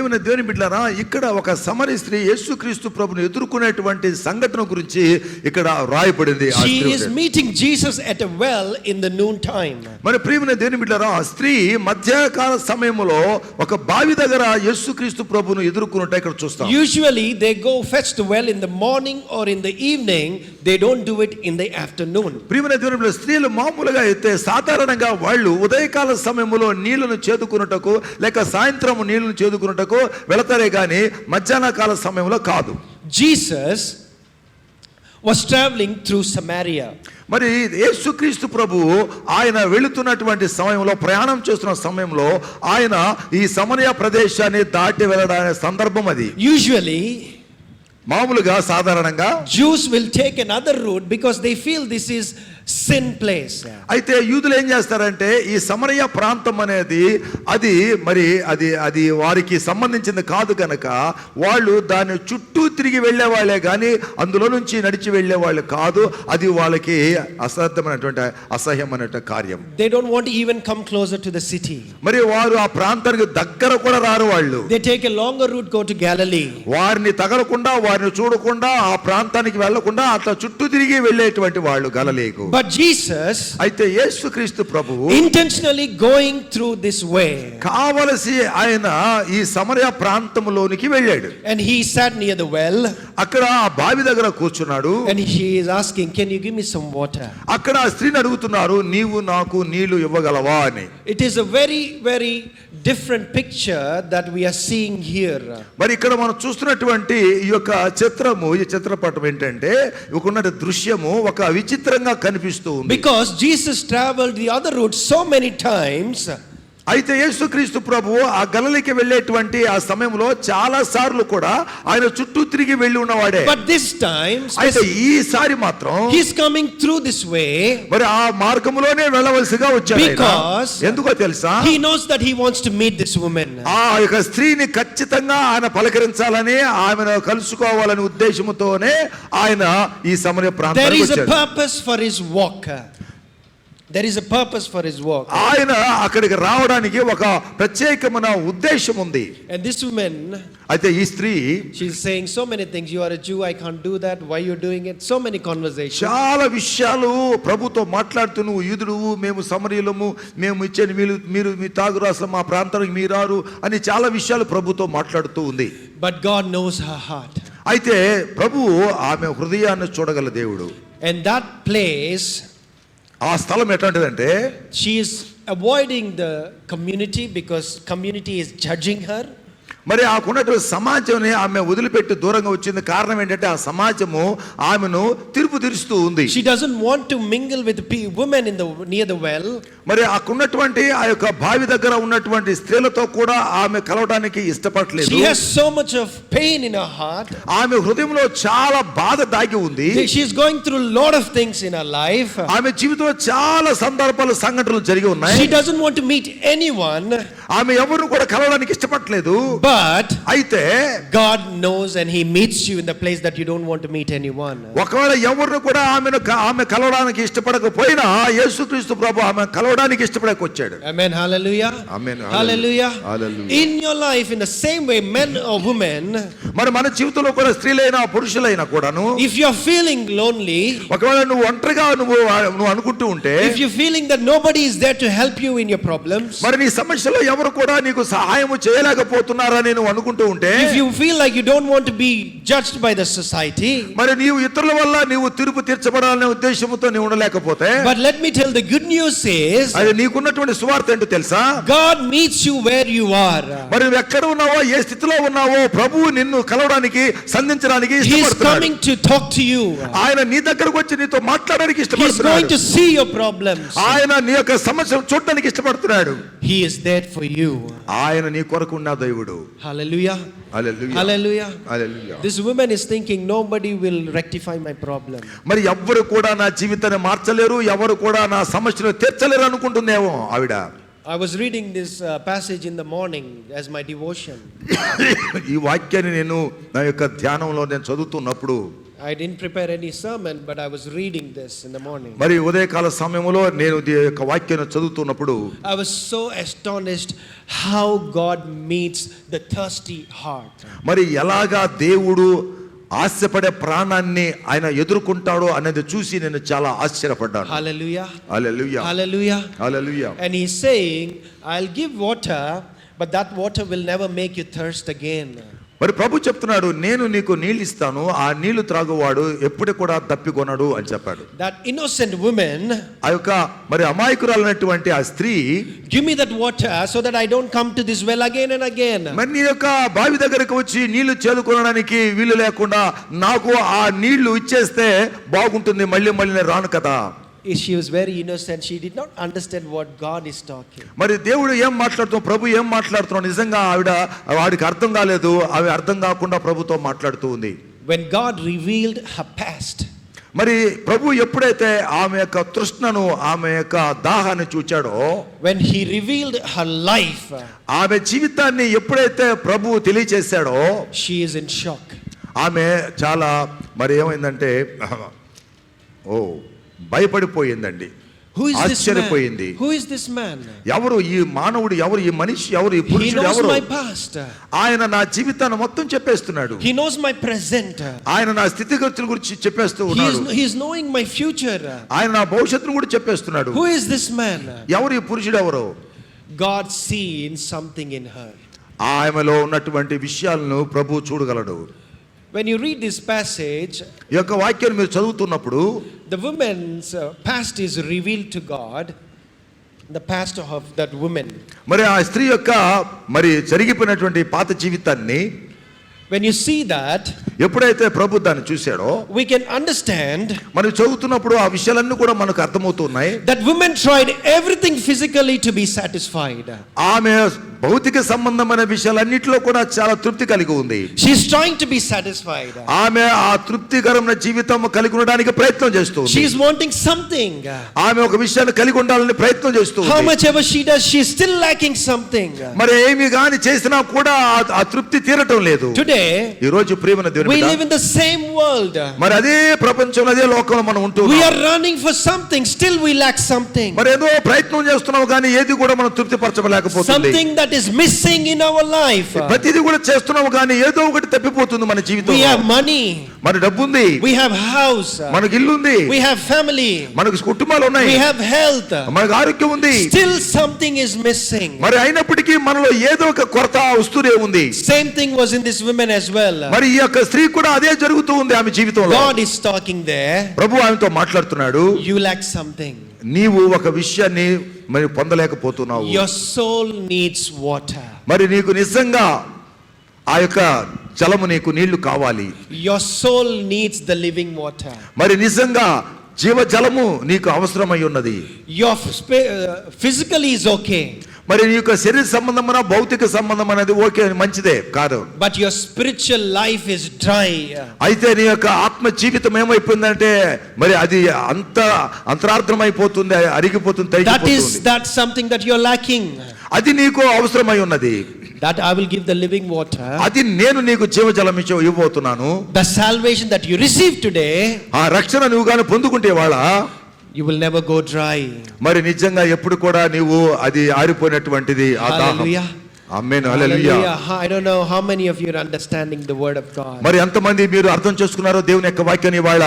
ప్రియమైన దేవుని బిడ్డలారా, ఇక్కడ ఒక సమరీ స్త్రీ యేసుక్రీస్తు ప్రభుని ఎదుర్కొనేటువంటి సంఘటన గురించి ఇక్కడ రాయబడింది. She is meeting Jesus at a well in the noon time. మరి ప్రియమైన దేవుని బిడ్డలారా, ఆ స్త్రీ మధ్యాహ్నకాల సమయంలో ఒక బావి దగ్గర యేసుక్రీస్తు ప్రభును ఎదుర్కొనుట ఇక్కడ చూస్తాం. Usually they go fetch the well in the morning or in the evening. They don't do it in the afternoon. ప్రియమైన దేవుని బిడ్డలారా, స్త్రీలు మామూలుగా అయితే సాధారణంగా వాళ్ళు ఉదయకాల సమయంలో నీళ్లను చేదుకున్నటకు లేక సాయంత్రం నీళ్లను చేదుకున్నటకు వెళతారే గాని మధ్యాహ్న కాల సమయంలో కాదు. Jesus was traveling through Samaria. మరి యేసుక్రీస్తు ప్రభు ఆయన వెళుతున్నటువంటి సమయంలో, ప్రయాణం చేస్తున్న సమయంలో ఆయన ఈ సమరయ ప్రదేశాన్ని దాటి వెళ్ళడానికి సందర్భం అది. Usually మామూలుగా సాధారణంగా Jews will take another route because they feel this is sin place. అయితే యూదులు ఏం చేస్తారంటే ఈ సమరయ ప్రాంతం అనేది అది మరి అది వారికి సంబంధించింది కాదు కనుక వాళ్ళు దాని చుట్టూ తిరిగి వెళ్ళే వాళ్ళే కానీ అందులో నుంచి నడిచి వెళ్ళే వాళ్ళు కాదు. అది వాళ్ళకి అసాధ్యమైనటువంటి అసహ్యమైనటువంటి కార్యం. They don't want to even come closer to the city. మరి వారు ఆ ప్రాంతానికి దగ్గర కూడా రారు. వాళ్ళు They take a longer route, go to Galilee. వారిని తగలకుండా వారిని చూడకుండా ఆ ప్రాంతానికి వెళ్లకుండా అట్లా చుట్టూ తిరిగి వెళ్ళేటువంటి వాళ్ళు గలిలయకు. But Jesus అయితే యేసుక్రీస్తు ప్రభువు intentionally going through this way. కావలసి ఆయన ఈ సమరయ ప్రాంతంలోనికి వెళ్ళాడు. And he sat near the well. అక్కడ ఆ బావి దగ్గర కూర్చున్నాడు. And he is asking, can you give me some water? అక్కడ ఆ స్త్రీని అడుగుతున్నారు, నీవు నాకు నీళ్లు ఇవ్వగలవా అని. It is a very very different picture that we are seeing here. మరి ఇక్కడ మనం చూస్తున్నటువంటి ఈ యొక్క చిత్రము, ఈ చిత్రపటం ఏంటంటే ఉన్న దృశ్యము ఒక విచిత్రంగా కనిపిస్తుంది. Because Jesus traveled the other route so many times. అయితే యేసుక్రీస్తు ప్రభువు ఆ గలిలయకి వెళ్ళేటువంటి ఆ సమయంలో చాలా సార్లు కూడా ఆయన చుట్టూ తిరిగి వెళ్ళి ఉన్నవాడే. But this time అయితే ఈసారి మాత్రం he is coming through this way. మరి ఆ మార్గములోనే వెళ్ళవలసిగా వచ్చాడు. Because ఎందుకో తెలుసా? he knows that he wants to meet this woman. ఆ యొక్క స్త్రీని ఖచ్చితంగా ఆయన పలకరించాలని, ఆమెను కలుసుకోవాలనే ఉద్దేశంతోనే ఆయన ఈ సమరయ ప్రాంతానికి వచ్చాడు. There is a purpose for his walk. There is a purpose for his walk. ఆయన అక్కడికి రావడానికి ఒక ప్రత్యేకమైన ఉద్దేశం ఉంది. And this woman, అయితే ఈ స్త్రీ, she is saying so many things. You are a Jew, I can't do that. Why you doing it? So many conversations. చాలా విషయాలు ప్రభుతో మాట్లాడుతూ, నువ్వు యూదుడువు, మేము సమరయులము, మేము ఇచ్చే మీరు మీ తాగురాసం మా ప్రాంతానికి మీరారు అని చాలా విషయాలు ప్రభుతో మాట్లాడుతూ ఉంది. But God knows her heart. అయితే ప్రభువు ఆమె హృదయాన్ని చూడగల దేవుడు. And that place, ఆ స్థలం ఎట్లాంటిదంటే, she is avoiding the community because community is judging her. మరి ఆకున్నటువంటి సమాజంని ఆమె వదిలిపెట్టి దూరంగా వచ్చింది. కారణం ఏంటంటే ఆ సమాజము ఆమెను తీర్పు తీరుస్తూ ఉంది. She doesn't want to mingle with women in the near the well. మరి ఆకున్నటువంటి ఆ యొక్క బావి దగ్గర ఉన్నటువంటి స్త్రీలతో కూడా ఆమె కలవడానికి ఇష్టపడలేదు. She has so much of pain in her heart. ఆమె హృదయంలో చాలా బాధ దాగి ఉంది. She is going through a lot of things in her life. ఆమె జీవితంలో చాలా సందర్భాలు, సంఘటనలు జరిగి ఉన్నాయి. She doesn't want to meet anyone. ఆమె ఎవరిని కూడా కలవడానికి ఇష్టపడలేదు. But అయితే God knows and he meets you in the place that you don't want to meet anyone. ఒకవేళ ఎవరిని కూడా ఆమె కలవడానికి ఇష్టపడకపోయినా యేసుక్రీస్తు ప్రభు ఆమె కలవడానికి ఇష్టపడక వచ్చాడు. Amen. Hallelujah. Amen. Hallelujah. Hallelujah. In your life, in the same way, men or women, మరి మన జీవితంలో కూడా స్త్రీలైనా పురుషులైనా కూడాను, if you are feeling lonely, ఒకవేళ నువ్వు ఒంటరిగా నువ్వు అనుకుంటూ ఉంటే, if you feeling that nobody is there to help you in your problems, మరి నీ సమస్యలో ఎవరు కూడా నీకు సహాయం చేయలేకపోతున్నారని నువ్వు అనుకుంటూ ఉంటే, if you feel like you don't want to be judged by the society, మరి నీవు ఇతరుల వల్ల నీవు తీర్పు తీర్చబడాలనే ఉద్దేశంతో నీవు ఉండలేకపోతే, but let me tell the good news is, అది నీకున్నటువంటి సువార్త ఏంటో తెలుసా? God meets you where you are. మరి నువ్వు ఎక్కడ ఉన్నావో, ఏ స్థితిలో ఉన్నావో ప్రభువు నిన్ను కలవడానికి, సంధించడానికి He is ఇష్టపడుతున్నాడు. coming to talk to you. ఆయన నీ దగ్గరకు వచ్చి నీతో మాట్లాడడానికి He is ఇష్టపడుతున్నాడు. going to see your problems. ఆయన నీ యొక్క సమస్యలు చూడడానికి ఇష్టపడుతున్నాడు. He is there for you. ఆయన నీ కొరకు ఉన్న దేవుడు. Hallelujah. Hallelujah. Hallelujah. Hallelujah. This woman is thinking nobody will rectify my problem. మరి ఎవ్వరు కూడా నా జీవితాన్ని మార్చలేరు, ఎవరు కూడా నా సమస్యను తీర్చలేరు అనుకుంటుందేమో ఆవిడ. I was reading this passage in the morning as my devotion. ఈ వాక్యాన్ని నేను నా యొక్క ధ్యానంలో నేను చదువుతున్నప్పుడు, I didn't prepare any sermon, but I was reading this in the morning. మరి ఉదయకాల సమయంలో నేను ఈ యొక్క వాక్యాన్ని చదువుతున్నప్పుడు I was so astonished how God meets the thirsty heart. మరి ఎలాగా దేవుడు ఆశపడే ప్రాణాన్ని ఆయన ఎదుర్కొంటాడో అనేది చూసి నేను చాలా ఆశ్చర్యపడ్డాను. Hallelujah. Hallelujah, Hallelujah. Hallelujah. And he's saying, I'll give water, but that water will never make you thirst again. మరి ప్రభు చెప్తున్నాడు, నేను నీకు నీళ్ళు ఇస్తాను, ఆ నీళ్లు త్రాగువాడు ఎప్పుడు కూడా తప్పికొనడు అని చెప్పాడు. That innocent woman, ఆ యొక్క మరి అమాయకురాలైనటువంటి ఆ స్త్రీ, give me that water so that I don't come to this well again and again. మరి నీ యొక్క బావి దగ్గరకు వచ్చి నీళ్లు చేదుకోవడానికి వీలు లేకుండా నాకు ఆ నీళ్లు ఇచ్చేస్తే బాగుంటుంది, మళ్ళీ మళ్ళీ నేను రాను కదా. She was very innocent. She did not understand what God is talking. మరి దేవుడు ఏం మాట్లాడుతున్నాడు, ప్రభు ఏం మాట్లాడుతున్నాడు, నిజంగా వాడికి అర్థం కాలేదు. అవి అర్థం కాకుండా ప్రభుతో మాట్లాడుతూ ఉంది. When God revealed her past, మరి ప్రభు ఎప్పుడైతే ఆమె యొక్క తృష్ణను, ఆమె యొక్క దాహాన్ని చూచాడో, when he revealed her life, ఆమె జీవితాన్ని ఎప్పుడైతే ప్రభు తెలియచేశాడో, she is in shock. ఆమె చాలా మరి ఏమైందంటే భయపడిపోయిందండి, Who is this ఆశ్చర్యపోయింది. man? Who is this man? ఎవరు ఈ మానవుడు, ఎవరు ఈ మనిషి, ఎవరు ఈ He పురుషుడు, knows ఎవరు? my past. ఆయన నా జీవితాన్ని మొత్తం చెప్పేస్తున్నాడు. He knows my present. ఆయన నా స్థితిగతుల గురించి చెప్పేస్తూ ఉన్నాడు. He is knowing my future. ఆయన నా భవిష్యత్తును కూడా చెప్పేస్తున్నాడు. Who is this man? ఎవరు ఈ పురుషుడు, ఎవరు? God seen something in her. ఆమెలో ఉన్నటువంటి విషయాలను ప్రభు చూడగలడు. When you read this passage, ఈ యొక్క వాక్యాన్ని మీరు చదువుతున్నప్పుడు the woman's past is revealed to God, the past of that woman. మరి ఆ స్త్రీ యొక్క మరి జరిగిపోయినటువంటి పాత జీవితాన్ని When you see that, ఎప్పుడైతే ప్రభు దాన్ని చూశాడో, we can understand మనం చదువుతున్నప్పుడు ఆ విషయాలన్నీ కూడా మనకు అర్థమవుతున్నాయి. that woman tried everything physically to be satisfied. ఆమె భౌతిక సంబంధమైన విషయాలన్నిటిలో కూడా చాలా తృప్తి కలిగి ఉంది. She is trying to be satisfied. ఆమె ఆ తృప్తికరమైన జీవితం కలిగి ఉండడానికి ప్రయత్నం చేస్తూ ఉంది. She is wanting something. ఆమె ఒక విషయాన్ని కలిగి ఉండాలని ప్రయత్నం చేస్తూ How ఉంది. much ever she does, she is still lacking something. మరి ఏమి గాని చేసినా కూడా ఆ తృప్తి తీరటం లేదు. Today, ఈ రోజు ప్రియమైన దేవుని we బిడ్డ, live in the same world. మరి అదే ప్రపంచంలో, అదే లోకంలో మనం ఉంటూ We ఉన్నాం. are running for something, still we lack something. మరి ఏదో ప్రయత్నం చేస్తున్నాం కానీ ఏది కూడా మనం తృప్తి పరచలేకపోతుంది. Something that is missing in our life. ప్రతిదీ కూడా చేస్తున్నాము కానీ ఏదో ఒకటి తప్పిపోతుంది మన We జీవితంలో. have money, మన డబ్బు ఉంది, we have house, మనకు ఇల్లు ఉంది, we have family, మనకు కుటుంబాలు ఉన్నాయి, we have health. మనకు ఆరోగ్యం ఉంది. Still something is missing. మరి అయినప్పటికీ మనలో ఏదో ఒక కొరత వస్తూనే ఉంది. Same thing was in this woman as well. మరి ఈ యొక్క స్త్రీ కూడా అదే జరుగుతూ ఉంది ఆమె జీవితంలో. God is talking there. ప్రభు ఆమెతో మాట్లాడుతున్నాడు. You lack something. నీవు ఒక విషయాన్ని మరి పొందలేకపోతున్నావు. Your soul needs water. మరి నీకు నిజంగా ఆ యొక్క జలము, నీకు నీళ్లు కావాలి. Your soul needs the living water. మరి నిజంగా జీవ జలము నీకు అవసరమై ఉన్నది. Your physically is okay. మరి నీ యొక్క శరీర సంబంధమైన భౌతిక సంబంధం అనేది ఓకే, మంచిదే కాదు. But your spiritual life is dry. అయితే నీ యొక్క ఆత్మ జీవితం ఏమైపోయిందంటే మరి అది అంతరార్థమైపోతుంది, అరిగిపోతుంది, తరిగిపోతుంది. That's something that you're lacking. అది నీకు అవసరమై ఉన్నది. That I will give the living water. అది నేను నీకు జీవజలం ఇవ్వబోతున్నాను. The salvation that you receive today, ఆ రక్షణ నువ్వు గాని పొందుకుంటే వాళ్ళ you will never go dry. మరి నిజంగా ఎప్పుడు కూడా నీవు అది ఆరిపోయినటువంటిది ఆ దాహం. Hallelujah. Amen, hallelujah. Hallelujah. I don't know how many of you are understanding the word of God. మరి ఎంతమంది మీరు అర్థం చేసుకున్నారో దేవుని యొక్క వాక్యాన్ని ఇవాళ?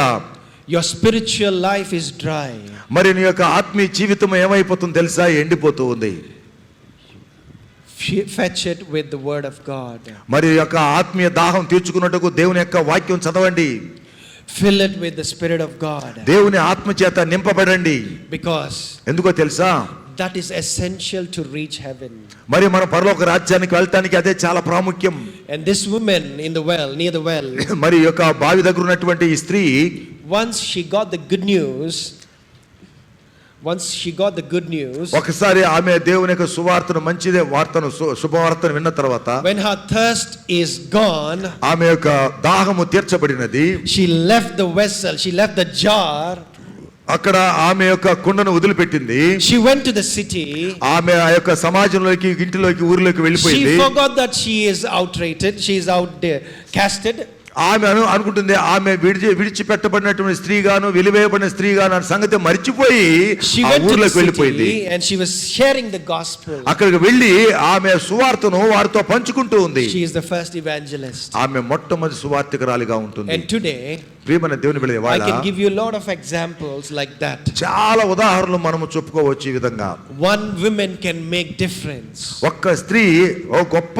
Your spiritual life is dry. మరి నీ యొక్క ఆత్మీయ జీవితం ఏమైపోతుంది తెలుసా? ఎండిపోతూ ఉంది. Fetch it with the word of God. మరి యొక్క ఆత్మీయ దాహం తీర్చుకున్నట్టుకు దేవుని యొక్క వాక్యం చదవండి. Fill it with the Spirit of God. దేవుని ఆత్మ చేత నింపబడండి. Because ఎందుకో తెలుసా? that is essential to reach heaven. మరి మన పరలోక రాజ్యానికి వెళ్ళటానికి అదే చాలా ప్రాముఖ్యం. And this woman in the well, near the well, మరి యొక్క బావి దగ్గర ఉన్నటువంటి ఈ స్త్రీ, once she got the good news, ఒకసారి ఆమె దేవుని యొక్క సువార్తను, మంచిదే వార్తను, శుభవార్తను విన్న తర్వాత, when her thirst is gone, ఆమె యొక్క దాహము తీర్చబడినది. she left the vessel, she left the jar. అక్కడ ఆమె యొక్క కుండను వదిలిపెట్టింది. She went to the city. ఆమె ఆ యొక్క సమాజంలోకి, ఇంటిలోకి, ఊరిలోకి వెళ్ళిపోయింది. She forgot that she is outrated, she is out there casted. ఆమె అనుకుంటుంది ఆమె విడిచిపెట్టబడినటువంటి స్త్రీగాను వెలివేయబడిన స్త్రీగాను అనే సంగతి మర్చిపోయి She ఆ went to the ఊర్లోకి వెళ్ళిపోయింది. city and she was sharing the gospel. అక్కడికి వెళ్ళి ఆమె సువార్తను వారితో పంచుకుంటూ ఉంది. She is the first evangelist. ఆమె మొట్టమొదటి సువార్తికురాలిగా ఉంటుంది. And today ప్రియమైన దేవుని బిడ్డలారా, I can give you a lot of examples like that. చాలా ఉదాహరణలు మనము చెప్పుకోవచ్చు ఈ విధంగా. One woman can make difference. ఒక్క స్త్రీ ఒక గొప్ప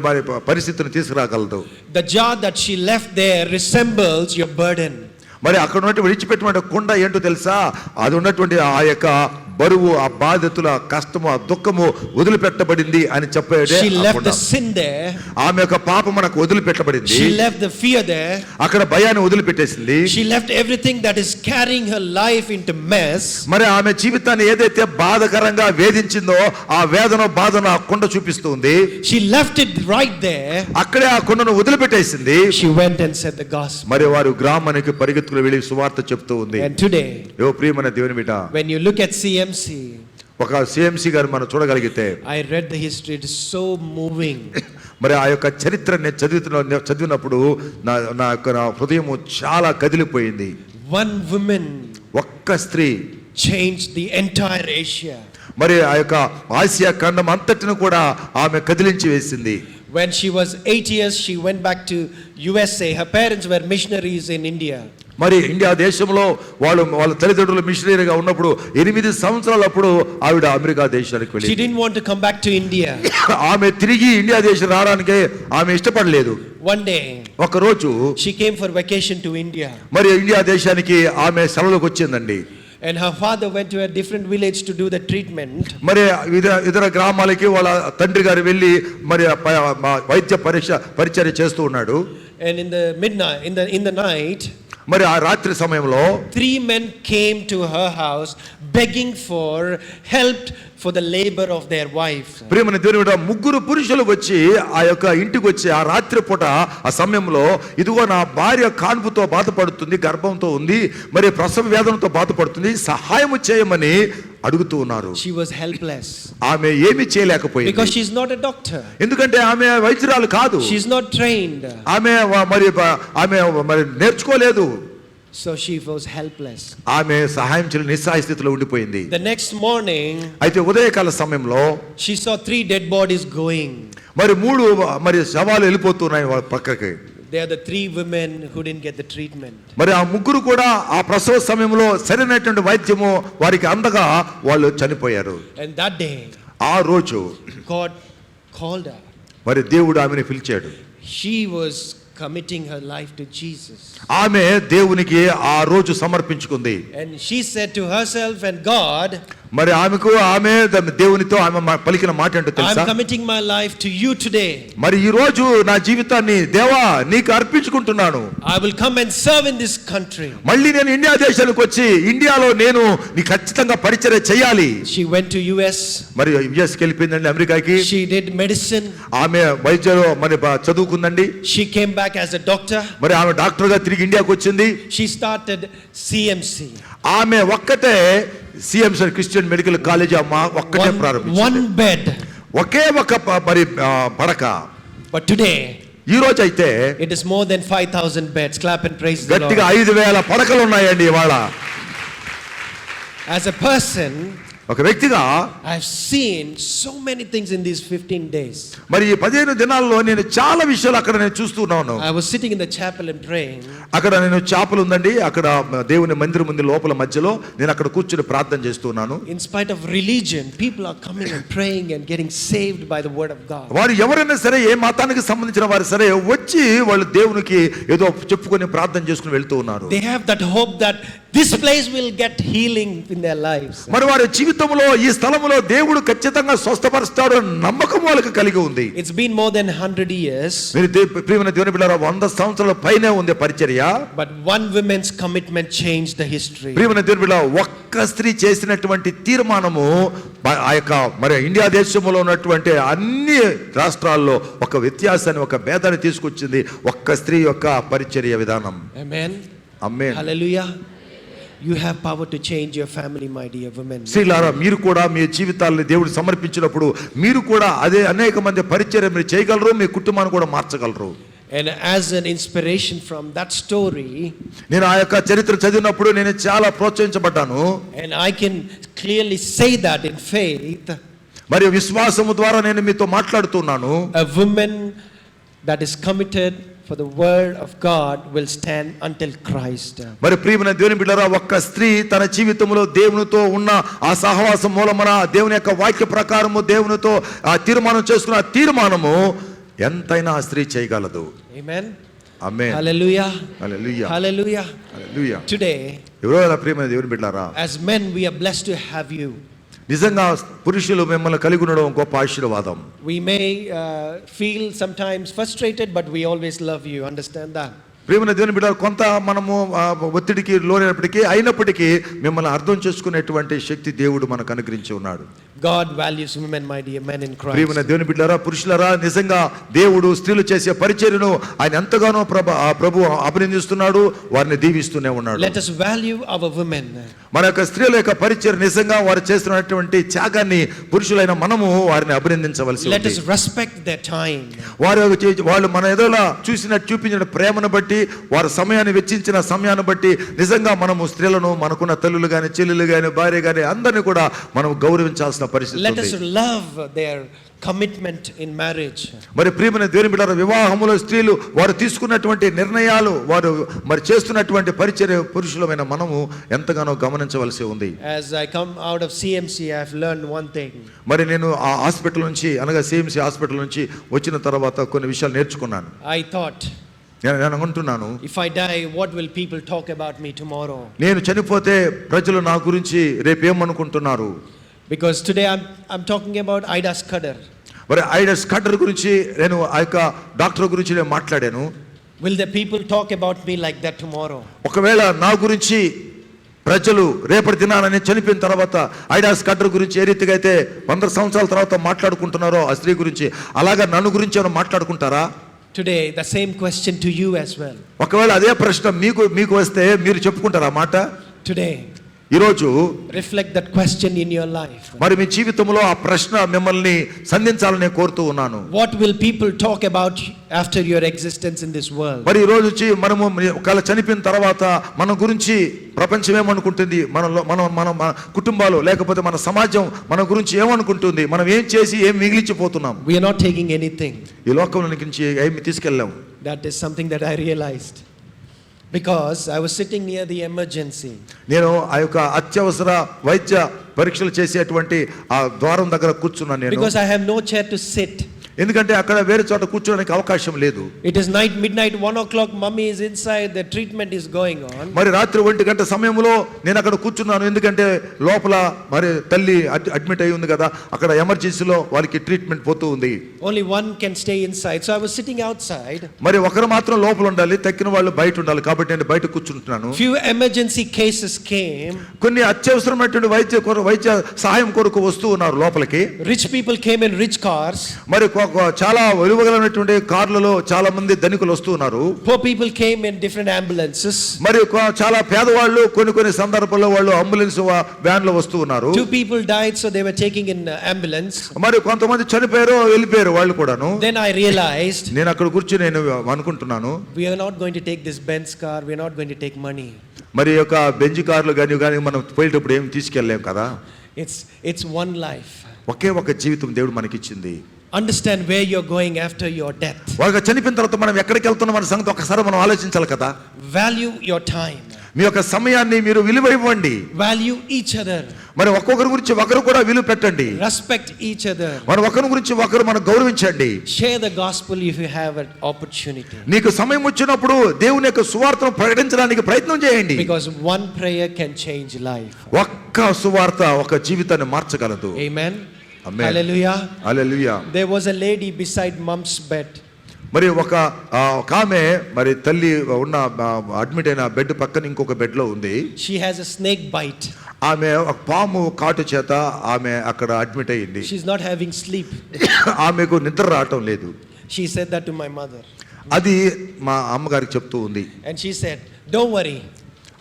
మరి పరిస్థితిని తీసుకురాగలదు. The jar that she left there resembles your burden. మరి అక్కడ ఉన్నటువంటి విడిచిపెట్టిన కుండ ఏంటో తెలుసా? అది ఉన్నటువంటి ఆ యొక్క బరువు, ఆ బాధ్యతలు, ఆ కష్టము, ఆ దుఃఖము వదిలిపెట్టబడింది అని చెప్పేదే. She left the sin there. ఆమె యొక్క పాపం మనకు వదిలిపెట్టబడింది. She left the fear there. అక్కడ భయాన్ని వదిలిపెట్టేసింది. She left everything that is carrying her life into mess. మరి ఆమె జీవితాన్ని ఏదైతే బాధకరంగా వేధించిందో ఆ వేదన బాధను ఆ కుండ చూపిస్తుంది. She left it right there. అక్కడే ఆ కుండను వదిలిపెట్టేసింది. She went and said the gospel. మరి వారు గ్రామానికి పరిగెత్తుకుని వెళ్ళి సువార్త చెప్తూ ఉంది. And today, ఓ ప్రియమైన దేవుని బిడ్డ, when you look at CMC, ఒక సిఎంసి గారు మనం చూడగలిగితే, I read the history. It is so moving. మరి ఆ యొక్క చరిత్రని చదివినప్పుడు నా హృదయము చాలా కదిలిపోయింది. One woman ఒక్క స్త్రీ changed the entire Asia. మరి ఆ యొక్క ఆసియా ఖండం అంతటిని కూడా ఆమె కదిలించి వేసింది. When she was 8 years, she went back to USA. Her parents were missionaries in India. మరి ఇండియా దేశంలో వాళ్ళ తల్లిదండ్రులు మిషనరీగా ఉన్నప్పుడు 8 సంవత్సరాలప్పుడు ఆవిడ అమెరికా దేశానికి She వెళ్ళింది. didn't want to come back to India. ఆమె తిరిగి ఇండియా దేశం రావడానికి ఆమె ఇష్టపడలేదు. One day, ఒక రోజు she came for vacation to India. మరి ఇండియా దేశానికి ఆమె సెలవులకు వచ్చిందండి. And her father went to a different village to do the treatment. మరి ఇతర గ్రామాలకి వాళ్ళ తండ్రి గారు వెళ్ళి మరి వైద్య పరిచర్య చేస్తూ ఉన్నాడు. And in the midnight, in the night, మరి ఆ రాత్రి సమయంలో 3 men came to her house begging for help for the labor of their wife. ప్రియమైన దేవుని బిడ్డ, 3 పురుషులు వచ్చి ఆ యొక్క ఇంటికి వచ్చి ఆ రాత్రి పూట ఆ సమయంలో, ఇదిగో నా భార్య కాన్పుతో బాధపడుతుంది, గర్భంతో ఉంది, మరి ప్రసవ వేదనతో బాధపడుతుంది, సహాయం చేయమని అడుగుతూ ఉన్నారు. She was helpless. ఆమె ఏమీ చేయలేకపోయింది. Because she's not a doctor. ఎందుకంటే ఆమె వైద్యురాలు కాదు. She's not trained. ఆమె మరి నేర్చుకోలేదు. So she was helpless. ఆమె సహాయం చేయలేని నిస్సహాయ స్థితిలో ఉండిపోయింది. The next morning, అయితే ఉదయకాల సమయంలో she saw 3 dead bodies going. మరి 3 శవాలు వెళ్ళిపోతున్నాయి వాళ్ళ పక్కకి. They are the 3 women who didn't get the treatment. మరి ఆ 3 కూడా ఆ ప్రసవ సమయంలో సరైనటువంటి వైద్యము వారికి అందగా వాళ్ళు చనిపోయారు. And that day, ఆ రోజు God called her. మరి దేవుడు ఆమెను పిలిచాడు. She was committing her life to Jesus. ఆమె దేవునికి ఆ రోజు సమర్పించుకుంది. And she said to herself and God, మరి ఆమె దేవునితో ఆమె పలికిన మాట ఏంటో I'm తెలుసా? committing my life to you today. మరి ఈ రోజు నా జీవితాన్ని దేవా నీకు అర్పించుకుంటున్నాను. I will come and serve in this country. మళ్ళీ నేను ఇండియా దేశానికి వచ్చి ఇండియాలో నేను నీ ఖచ్చితంగా పరిచర్య చేయాలి. She went to US. మరి యుఎస్కి వెళ్ళిపోయిందండి, అమెరికాకి. She did medicine. ఆమె వైద్యులు మరి చదువుకుందండి. She came back as a doctor. మరి ఆమె డాక్టర్ గా తిరిగి ఇండియాకి వచ్చింది. She started CMC. ఆమె ఒక్కటే సిఎంసి క్రిస్టియన్ మెడికల్ కాలేజ్ ఒక్కటే ప్రారంభించింది. One bed. ఒకే ఒక మరి పడక. But today, ఈ రోజు అయితే it is more than 5,000 beds. Clap and praise the గట్టిగా Lord. 5,000 పడకలు ఉన్నాయండి ఇవాళ. As a person, ఒక వ్యక్తిగా I've seen so many things in these 15 days. మరి ఈ 15 దినాల్లో నేను చాలా విషయాలు అక్కడ నేను చూస్తున్నాను. I was sitting in the chapel and praying. అక్కడ నేను చాపలు ఉందండి, అక్కడ దేవుని మందిరం ఉంది లోపల మధ్యలో, నేను అక్కడ కూర్చుని ప్రార్థన చేస్తున్నాను. In spite of religion, people are coming and praying and getting saved by the word of God. వారు ఎవరైనా సరే, ఏ మతానికి సంబంధించిన వారు సరే వచ్చి వాళ్ళు దేవునికి ఏదో చెప్పుకొని ప్రార్థన చేసుకుని వెళ్తూ ఉన్నారు. They have that hope that this place will get healing in their lives. మరి వారి జీవితంలో ఈ స్థలములో దేవుడు ఖచ్చితంగా స్వస్థపరుస్తాడు నమ్మకం వాళ్ళకి కలిగి ఉంది. It's been more than 100 years. మీరు ప్రియమైన దేవుని బిడ్డలారా, 100 సంవత్సరాల పైనే ఉంది పరిచర్య. But one woman's commitment changed the history. ప్రియమైన దేవుని బిడ్డ, ఒక్క స్త్రీ చేసినటువంటి తీర్మానము ఆ యొక్క మరి ఇండియా దేశంలో ఉన్నటువంటి అన్ని రాష్ట్రాల్లో ఒక వ్యత్యాసాన్ని, ఒక భేదాన్ని తీసుకొచ్చింది ఒక్క స్త్రీ యొక్క పరిచర్య విధానం. Amen. Amen. Hallelujah. You have power to change your family, my dear women. స్త్రీలారా, మీరు కూడా మీ జీవితాలను దేవుడు సమర్పించినప్పుడు మీరు కూడా అదే అనేక మంది పరిచర్య మీరు చేయగలరు, మీ కుటుంబాన్ని కూడా మార్చగలరు. And as an inspiration from that story, నేను ఆ యొక్క చరిత్ర చదివినప్పుడు నేను చాలా ప్రోత్సహించబడ్డాను. and I can clearly say that in faith, మరియు విశ్వాసము ద్వారా నేను మీతో మాట్లాడుతున్నాను. a woman that is committed for the word of God will stand until Christ. మరి ప్రియమైన దేవుని బిడ్డలారా, ఒక్క స్త్రీ తన జీవితంలో దేవునితో ఉన్న ఆ సహవాసం మూలమున దేవుని యొక్క వాక్య ప్రకారము దేవునితో ఆ తీర్మానం చేసుకున్న ఆ తీర్మానము ఎంతైనా ఆ స్త్రీ చేయగలదు. Amen. ఆమేన్. Hallelujah. హల్లెలూయా. Hallelujah. హల్లెలూయా. Today, ఎవరో ప్రియమైన దేవుని బిడ్డలారా, as men, we are blessed to have you. నిజంగా పురుషులు మిమ్మల్ని కలిగి ఉండడం గొప్ప ఆశీర్వాదం. We may feel sometimes frustrated, but we always love you. Understand that? ప్రియమైన దేవుని బిడ్డలారా, కొంత మనము ఒత్తిడికి అయినప్పటికీ మిమ్మల్ని అర్థం చేసుకునేటువంటి శక్తి దేవుడు మనకు అనుగ్రహించి ఉన్నాడు. God values women, my dear men in Christ. ప్రియమైన దేవుని బిడ్డలారా, పురుషులారా, నిజంగా దేవుడు స్త్రీలు చేసే పరిచర్యను ఆయన ఎంతగానో ప్రభు అభినందిస్తున్నాడు, వారిని దీవిస్తూనే ఉన్నాడు. Let us value our women. మన యొక్క స్త్రీల యొక్క పరిచర్య నిజంగా వారు చేస్తున్నటువంటి త్యాగాన్ని పురుషులైన మనము వారిని అభినందించవలసి Let ఉంది. us respect their time. వాళ్ళు మన ఎదురులా చూపించిన ప్రేమను బట్టి, వారి సమయాన్ని వెచ్చించిన సమయాన్ని బట్టి నిజంగా మనము స్త్రీలను, మనకున్న తల్లులు గాని, చెల్లెలు గాని, భార్య గాని అందరినీ కూడా మనం గౌరవించాల్సిన పరిస్థితి Let us ఉంది. love their commitment in marriage. మరి ప్రియమైన దేవుని బిడ్డలారా, వివాహములో స్త్రీలు వారు తీసుకున్నటువంటి నిర్ణయాలు, వారు మరి చేస్తున్నటువంటి పరిచర్య పురుషులమైన మనము ఎంతగానో గమనించవలసి ఉంది. As I come out of CMC, I have learned one thing. మరి నేను ఆ హాస్పిటల్ నుంచి, అనగా CMC హాస్పిటల్ నుంచి వచ్చిన తర్వాత కొన్ని విషయాలు నేర్చుకున్నాను. I thought, నేను అనుకుంటున్నాను, if I die, what will people talk about me tomorrow? నేను చనిపోతే ప్రజలు నా గురించి రేపు ఏమనుకుంటున్నారు? Because today I'm talking about Ida Scudder. మరి ఐడస్ కటర్ గురించి, నేను ఆ యొక్క డాక్టర్ గురించి నేను మాట్లాడాను. Will the people talk about me like that tomorrow? ఒకవేళ నా గురించి ప్రజలు రేపటి దినాన నేను చనిపోయిన తర్వాత ఐడాస్ కటర్ గురించి ఏ రీతిగా అయితే 100 సంవత్సరాల తర్వాత మాట్లాడుకుంటున్నారో ఆ స్త్రీ గురించి, అలాగా నన్ను గురించి ఏమైనా మాట్లాడుకుంటారా? Today, the same question to you as well. ఒకవేళ అదే ప్రశ్న మీకు వస్తే మీరు చెప్పుకుంటారా మాట? Today, ఈరోజు reflect that question in your life. మరి మీ జీవితంలో ఆ ప్రశ్న మిమ్మల్ని సంధించాలని నేను కోరుతూ ఉన్నాను. What will people talk about after your existence in this world? మరి ఈ రోజు మనము ఒకవేళ చనిపోయిన తర్వాత మన గురించి ప్రపంచం ఏమనుకుంటుంది, మన కుటుంబాలు లేకపోతే మన సమాజం మన గురించి ఏమనుకుంటుంది, మనం ఏం చేసి ఏం మిగిలిచిపోతున్నాం? We are not taking anything. ఈ లోకంలో నుంచి ఏమి తీసుకెళ్ళాము. That is something that I realized. Because I was sitting near the emergency. నేను ఆ యొక్క అత్యవసర వైద్య పరీక్షలు చేసేటువంటి ఆ ద్వారం దగ్గర కూర్చున్నాను నేను. Because I have no chair to sit. ఎందుకంటే అక్కడ వేరే చోట కూర్చోడానికి అవకాశం లేదు. It is midnight, 1 o'clock, mummy is inside, the treatment is going on. మరి రాత్రి 1 గంట సమయంలో నేను అక్కడ కూర్చున్నాను. ఎందుకంటే లోపల మరి తల్లి అడ్మిట్ అయి ఉంది కదా, అక్కడ ఎమర్జెన్సీలో వాళ్ళకి ట్రీట్మెంట్ పోతూ ఉంది. Only one can stay inside, so I was sitting outside. మరి ఒకరు మాత్రం లోపల ఉండాలి, తక్కిన వాళ్ళు బయట ఉండాలి, కాబట్టి నేను బయట కూర్చుంటున్నాను. Few emergency cases came. కొన్ని అత్యవసరమైనటువంటి వైద్య సహాయం కొరకు వస్తూ ఉన్నారు లోపలికి. Rich people came in rich cars. మరి చాలా విలువగలమైనటువంటి కార్లలో చాలా మంది ధనికులు వస్తూ ఉన్నారు. Poor people came in different ambulances. మరి చాలా పేదవాళ్ళు కొన్ని సందర్భాల్లో వాళ్ళు అంబులెన్స్ వ్యాన్ లో వస్తూ ఉన్నారు. 2 people died, so they were taking in ambulance. మరి కొంతమంది చనిపోయారు, వెళ్ళిపోయారు వాళ్ళు కూడాను. Then I realized, నేను అక్కడ కూర్చొని నేను అనుకుంటున్నాను, we are not going to take this Benz car, we are not going to take money. మరి యొక్క బెంజ్ కార్లు కానీ మనం పోయేటప్పుడు ఏమి తీసుకెళ్ళలేం కదా. It's one life. ఒకే ఒక జీవితం దేవుడు మనకిచ్చింది. Understand where you're going after your death. వాళ్ళకి చనిపోయిన తర్వాత మనం ఎక్కడికి వెళ్తున్నాం అనే సంగతి ఒకసారి మనం ఆలోచించాలి కదా. Value your time. మీ యొక్క సమయాన్ని మీరు విలువ ఇవ్వండి. Value each other. మరి ఒక్కొక్కరి గురించి ఒకరు కూడా విలువ పెట్టండి. Respect each other. మరి ఒకరి గురించి ఒకరు మనం గౌరవించండి. Share the gospel if you have an opportunity. నీకు సమయం వచ్చినప్పుడు దేవుని యొక్క సువార్తను ప్రకటించడానికి ప్రయత్నం చేయండి. Because one prayer can change life. ఒక్క సువార్త ఒక జీవితాన్ని మార్చగలదు. Amen. Amen. Hallelujah. Hallelujah. There was a lady beside mom's bed. మరి ఒక ఆమె మరి తల్లి ఉన్న అడ్మిట్ అయిన బెడ్ పక్కన ఇంకొక బెడ్ లో ఉంది. She has a snake bite. ఆమె ఒక పాము కాటు చేత ఆమె అక్కడ అడ్మిట్ అయ్యింది. She's not having sleep. ఆమెకు నిద్ర రావటం లేదు. She said that to my mother. అది మా అమ్మగారికి చెప్తూ ఉంది. And she said, don't worry.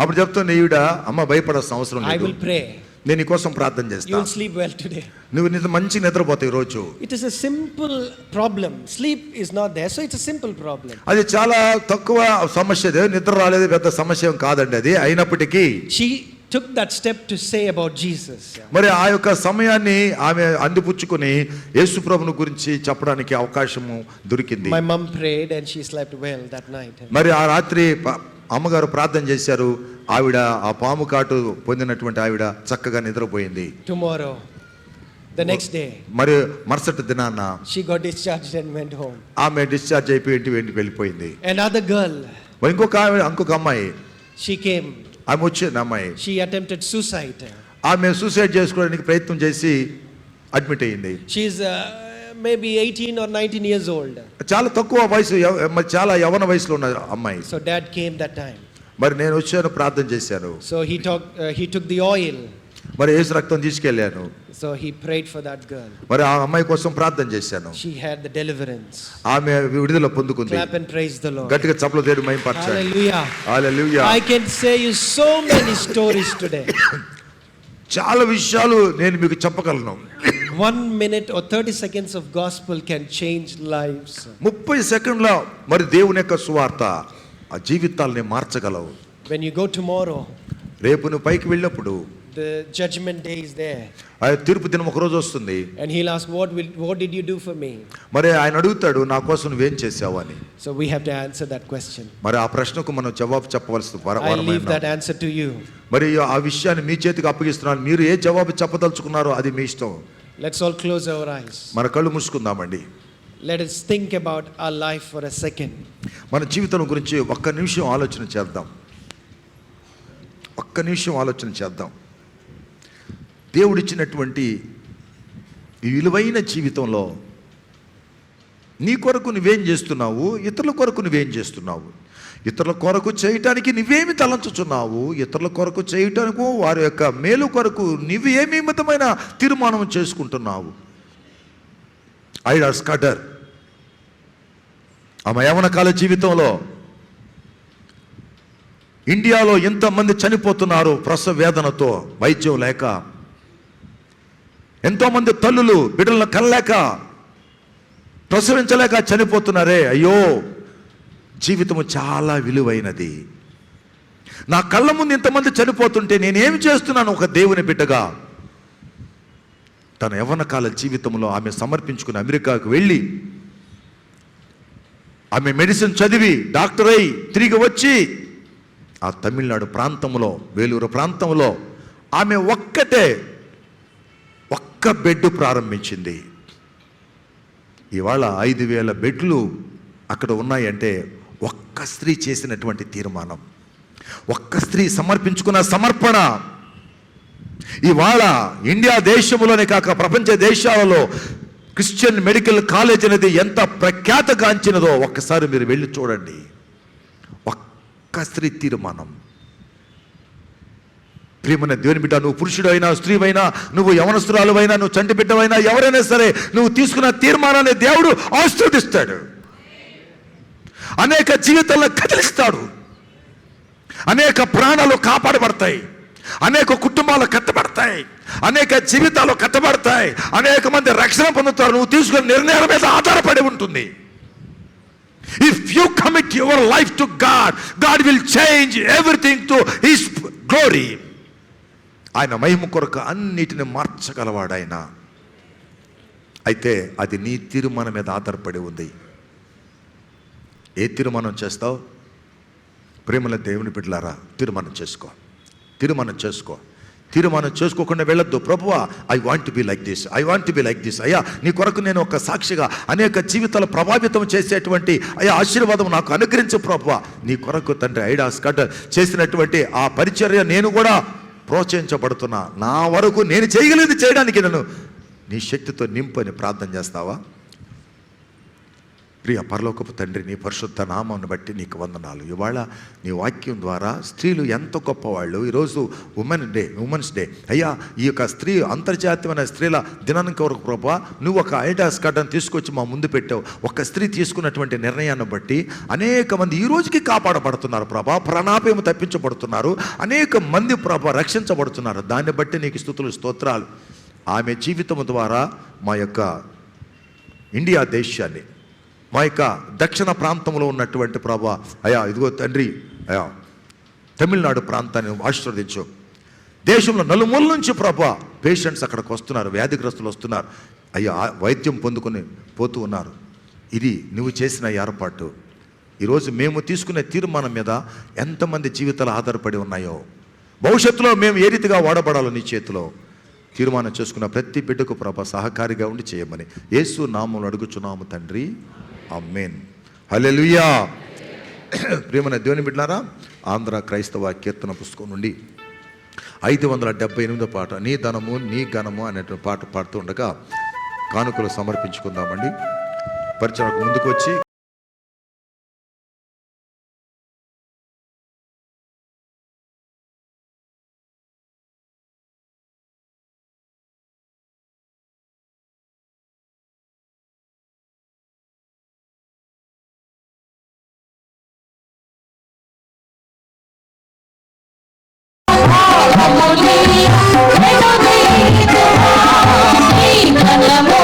అప్పుడు చెప్తుంది ఈవిడ, అమ్మ భయపడాల్సిన అవసరం I లేదు, will pray. నేను నీ కోసం ప్రార్థన You చేస్తా. will sleep well today. నువ్వు నిద్ర మంచి నిద్రపోతావు ఈ రోజు. It is a simple problem. Sleep is not there, so it's a simple problem. అది చాలా తక్కువ సమస్య, నిద్ర రాలేదు పెద్ద సమస్య ఏం కాదండి అది. అయినప్పటికీ She took that step to say about Jesus. మరి ఆ యొక్క సమయాన్ని ఆమె అందిపుచ్చుకొని యేసు ప్రభువుని గురించి చెప్పడానికి అవకాశము దొరికింది. My mom prayed and she slept well that night. మరి ఆ రాత్రి అమ్మగారు ప్రార్థన చేశారు. ఆవిడ ఆ పాము కాటు పొందినటువంటి ఆవిడ చక్కగా నిద్రపోయింది. Tomorrow, the next day, మరి మరుసటి దినాన్న she got discharged and went home. ఆమె డిశ్చార్జ్ అయిపోయి ఇంటికి వెళ్ళిపోయింది. Another girl, మరి ఇంకొక అమ్మాయి she came. ఆమె వచ్చింది అమ్మాయి. She attempted suicide. ఆమె సూసైడ్ చేసుకోవడానికి ప్రయత్నం చేసి అడ్మిట్ అయ్యింది. She's maybe 18 or 19 years old. చాలా తక్కువ వయసు, మరి చాలా యవన వయసులో ఉన్న అమ్మాయి. So dad came that time. మరి నేను వచ్చాను, ప్రార్థన చేశాను. So he took the oil. మరి యేసు రక్తం తీసుకెళ్ళాను. So he prayed for that girl. మరి ఆ అమ్మాయి కోసం ప్రార్థన చేశాను. She had the deliverance. ఆమె విడుదల పొందుకుంది. Clap and praise the Lord. గట్టిగా చప్పట్లు దేవుని మహిమపరచండి. Hallelujah. Hallelujah. I can say you so many stories today. చాలా విషయాలు నేను మీకు చెప్పగలను. 1 minute or 30 seconds of gospel can change lives. 30 సెకండ్ల మరి దేవుని యొక్క సువార్త ఆ జీవితాలని మార్చగలవు. When you go tomorrow, రేపు నువ్వు పైకి వెళ్ళినప్పుడు the judgment day is there. ఆ తీర్పు దినం ఒక రోజు వస్తుంది. And he'll ask, what did you do for me? మరి ఆయన అడుగుతాడు, నా కోసం నువ్వేం చేసావు అని. So we have to answer that question. మరి ఆ ప్రశ్నకు మనం జవాబు చెప్పవలసి I leave that answer to you. మరి ఆ విషయాన్ని మీ చేతికి అప్పగిస్తున్నాను. మీరు ఏ జవాబు చెప్పదలుచుకున్నారో అది మీ ఇష్టం. Let's all close our eyes. మన కళ్ళు మూసుకుందామండి. Let us think about our life for a second. మన జీవితం గురించి ఒక్క నిమిషం ఆలోచన చేద్దాం. ఒక్క నిమిషం ఆలోచన చేద్దాం. దేవుడిచ్చినటువంటి ఈ విలువైన జీవితంలో నీ కొరకు నువ్వేం చేస్తున్నావు, ఇతరుల కొరకు నువ్వేం చేస్తున్నావు, ఇతరుల కొరకు చేయటానికి నువ్వేమి తలంచుచున్నావు, ఇతరుల కొరకు చేయటానికి వారి యొక్క మేలు కొరకు నువ్వు ఏమి మితమైన తీర్మానం చేసుకుంటున్నావు. ఐడా స్కటర్ ఆమె యవనకాల జీవితంలో ఇండియాలో ఎంతమంది చనిపోతున్నారు ప్రసవ వేదనతో, వైద్యం లేక. ఎంతోమంది తల్లులు బిడ్డలను కనలేక ప్రసవించలేక చనిపోతున్నారే. అయ్యో, జీవితము చాలా విలువైనది. నా కళ్ళ ముందు ఇంతమంది చనిపోతుంటే నేనేమి చేస్తున్నాను ఒక దేవుని బిడ్డగా? తన యవ్వనకాల జీవితంలో ఆమె సమర్పించుకుని అమెరికాకు వెళ్ళి ఆమె మెడిసిన్ చదివి డాక్టర్ అయి తిరిగి వచ్చి ఆ తమిళనాడు ప్రాంతంలో, వేలూరు ప్రాంతంలో ఆమె ఒక్క బెడ్ ప్రారంభించింది. ఇవాళ 5,000 బెడ్లు అక్కడ ఉన్నాయంటే ఒక్క స్త్రీ చేసినటువంటి తీర్మానం, ఒక్క స్త్రీ సమర్పించుకున్న సమర్పణ. ఇవాళ ఇండియా దేశంలోనే కాక ప్రపంచ దేశాలలో క్రిస్టియన్ మెడికల్ కాలేజ్ అనేది ఎంత ప్రఖ్యాతగాంచినదో ఒక్కసారి మీరు వెళ్ళి చూడండి. ఒక్క స్త్రీ తీర్మానం. ప్రియమైన దేవుని బిడ్డ, నువ్వు పురుషుడు అయినా స్త్రీ అయినా, నువ్వు యవనస్తురాలు అయినా, నువ్వు చంటి బిడ్డవైనా, ఎవరైనా సరే నువ్వు తీసుకున్న తీర్మానాన్ని దేవుడు ఆశీర్వదిస్తాడు. అనేక జీవితాలను కదిలిస్తాడు. అనేక ప్రాణాలు కాపాడబడతాయి, అనేక కుటుంబాలు కట్టబడతాయి, అనేక జీవితాలు కట్టబడతాయి, అనేక మంది రక్షణ పొందుతారు. నువ్వు తీసుకున్న నిర్ణయాల మీద ఆధారపడి ఉంటుంది. If you commit your life to God, God will change everything to His glory. ఆయన మహిమ కొరకు అన్నిటిని మార్చగలవాడు ఆయన. అయితే అది నీ తీర్మానం మీద ఆధారపడి ఉంది. ఏ తీర్మానం చేస్తావు? ప్రేమల దేవుని బిడ్డలారా, తీర్మానం చేసుకో. తీర్మానం చేసుకోకుండా వెళ్ళొద్దు. ప్రభువా, I want to be like this, I want to be like this. అయ్యా, నీ కొరకు నేను ఒక సాక్షిగా అనేక జీవితాలు ప్రభావితం చేసేటువంటి అయ్యా ఆశీర్వాదం నాకు అనుగ్రహించు ప్రభువా. నీ కొరకు తండ్రి ఐడా స్కటర్ చేసినటువంటి ఆ పరిచర్య నేను కూడా ప్రోత్సహించబడుతున్నా. నా వరకు నేను చేయగలిగింది చేయడానికి నన్ను నీ శక్తితో నింపని ప్రార్థన చేస్తావా? ప్రియ పరలోకపు తండ్రి, నీ పరిశుద్ధ నామాన్ని బట్టి నీకు వందనాలు. ఇవాళ నీ వాక్యం ద్వారా స్త్రీలు ఎంత గొప్పవాళ్ళు. ఈరోజు ఉమెన్స్ డే అయ్యా, ఈ యొక్క స్త్రీ అంతర్జాతీయమైన స్త్రీల దినానికి వరకు ప్రభా నువ్వు ఒక ఐడాస్ కార్డును తీసుకొచ్చి మా ముందు పెట్టావు. ఒక స్త్రీ తీసుకున్నటువంటి నిర్ణయాన్ని బట్టి అనేక మంది ఈ రోజుకి కాపాడబడుతున్నారు ప్రభా, ప్రాణాపాయం తప్పించబడుతున్నారు, అనేక మంది ప్రభా రక్షించబడుతున్నారు. దాన్ని బట్టి నీకు స్తుతులు స్తోత్రాలు. ఆమె జీవితం ద్వారా మా యొక్క ఇండియా దేశాన్ని, మా యొక్క దక్షిణ ప్రాంతంలో ఉన్నటువంటి ప్రభా అయా ఇదిగో తండ్రి అయా తమిళనాడు ప్రాంతాన్ని ఆశీర్వదించు. దేశంలో నలుమూల నుంచి ప్రభా పేషెంట్స్ అక్కడికి వస్తున్నారు, వ్యాధిగ్రస్తులు వస్తున్నారు అయ్యా, వైద్యం పొందుకొని పోతూ ఉన్నారు. ఇది నువ్వు చేసిన ఏర్పాటు. ఈరోజు మేము తీసుకునే తీర్మానం మీద ఎంతమంది జీవితాలు ఆధారపడి ఉన్నాయో, భవిష్యత్తులో మేము ఏ రీతిగా వాడబడాలో నీ చేతిలో తీర్మానం చేసుకున్న ప్రతి బిడ్డకు ప్రభా సహకారిగా ఉండి చేయమని యేసు నామములో అడుగుచున్నాము తండ్రి, ఆమేన్. హల్లెలూయా. ప్రియమైన దేవుని బిడ్డలారా, ఆంధ్ర క్రైస్తవ కీర్తన పుస్తకం నుండి 578వ పాట, నీ ధనము నీ ఘనము అనేటువంటి పాట పాడుతూ ఉండగా కానుకలు సమర్పించుకుందామండి. పరిచయకు ముందుకు వచ్చి నీ ఘనము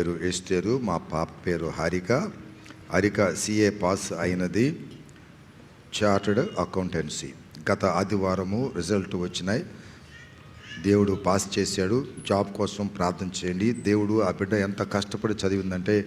పేరు ఎస్టేరు, మా పాప పేరు హారిక సిఏ పాస్ అయినది, చార్టర్డ్ అకౌంటెన్సీ. గత ఆదివారము రిజల్ట్ వచ్చినాయి. దేవుడు పాస్ చేశాడు. జాబ్ కోసం ప్రార్థన చేయండి. దేవుడు ఆ బిడ్డ ఎంత కష్టపడి చదివిందంటే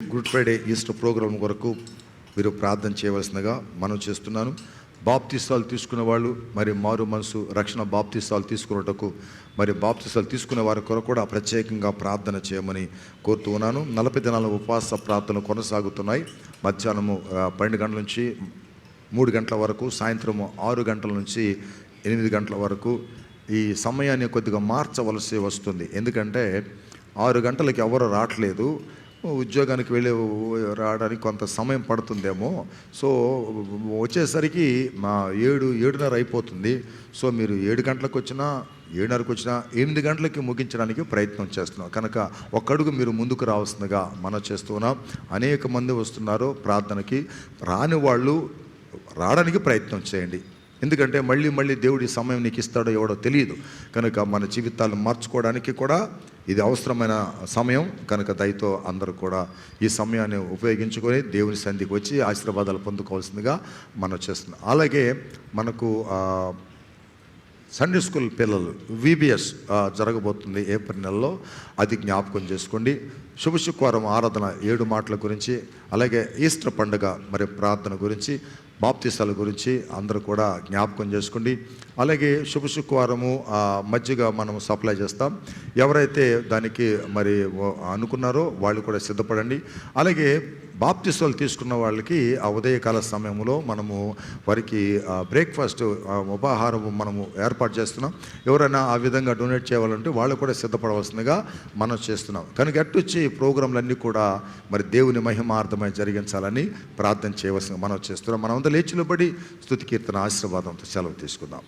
గుడ్ ఫ్రైడే ఈస్టర్ ప్రోగ్రాం కొరకు మీరు ప్రార్థన చేయవలసిందిగా మనం చేస్తున్నాను. బాప్తిస్తాలు తీసుకునే వాళ్ళు మరి మారు మనసు రక్షణ బాప్తిస్తాలు తీసుకున్నటకు మరి బాప్తిస్తాలు తీసుకునే వారి కొరకు కూడా ప్రత్యేకంగా ప్రార్థన చేయమని కోరుతూ ఉన్నాను. 40 దినాల ఉపవాస ప్రార్థనలు కొనసాగుతున్నాయి. మధ్యాహ్నము 12 గంటల నుంచి 3 గంటల వరకు, సాయంత్రము 6 గంటల నుంచి 8 గంటల వరకు. ఈ సమయాన్ని కొద్దిగా మార్చవలసి వస్తుంది. ఎందుకంటే 6 గంటలకి ఎవరు రావట్లేదు. ఉద్యోగానికి రావడానికి కొంత సమయం పడుతుందేమో. సో వచ్చేసరికి మా 7:30 అయిపోతుంది. సో మీరు 7 గంటలకు వచ్చినా 7:30కి వచ్చినా 8 గంటలకి ముగించడానికి ప్రయత్నం చేస్తున్నాం. కనుక ఒక్కడుగు మీరు ముందుకు రావాల్సిందిగా మనం చేస్తున్నాం. అనేక మంది వస్తున్నారు ప్రార్థనకి. రాని వాళ్ళు రావడానికి ప్రయత్నం చేయండి. ఎందుకంటే మళ్ళీ దేవుడి సమయం నీకు ఇస్తాడో ఎవడో తెలియదు. కనుక మన జీవితాలను మార్చుకోవడానికి కూడా ఇది అవసరమైన సమయం. కనుక దయతో అందరూ కూడా ఈ సమయాన్ని ఉపయోగించుకొని దేవుని సన్నిధికి వచ్చి ఆశీర్వాదాలు పొందుకోవాల్సిందిగా మనం చేస్తున్నాం. అలాగే మనకు సండే స్కూల్ పిల్లలు VBS జరగబోతుంది ఏప్రిల్ నెలలో. అది జ్ఞాపకం చేసుకోండి. శుభ శుక్రవారం ఆరాధన 7 మాటల గురించి, అలాగే ఈస్టర్ పండుగ మరి ప్రార్థన గురించి, బాప్తిసాల గురించి అందరూ కూడా జ్ఞాపకం చేసుకోండి. అలాగే శుభ శుక్రవారము మజ్జిగ మనం సప్లై చేస్తాం. ఎవరైతే దానికి మరి అనుకున్నారో వాళ్ళు కూడా సిద్ధపడండి. అలాగే బాప్తిసాలు తీసుకున్న వాళ్ళకి ఆ ఉదయకాల సమయంలో మనము వారికి బ్రేక్ఫాస్ట్ ఉపాహారం మనము ఏర్పాటు చేస్తున్నాం. ఎవరైనా ఆ విధంగా డొనేట్ చేయాలంటే వాళ్ళు కూడా సిద్ధపడవలసిందిగా మనం చేస్తున్నాం. కనుక అట్టొచ్చి ఈ ప్రోగ్రాంలన్నీ కూడా మరి దేవుని మహిమార్థమై జరిగించాలని ప్రార్థన చేయవలసిన మనం చేస్తున్నాం. మనం అంతా లేచిలోబడి స్తుతి కీర్తన ఆశీర్వాదంతో సెలవు తీసుకుందాం.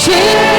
Cheer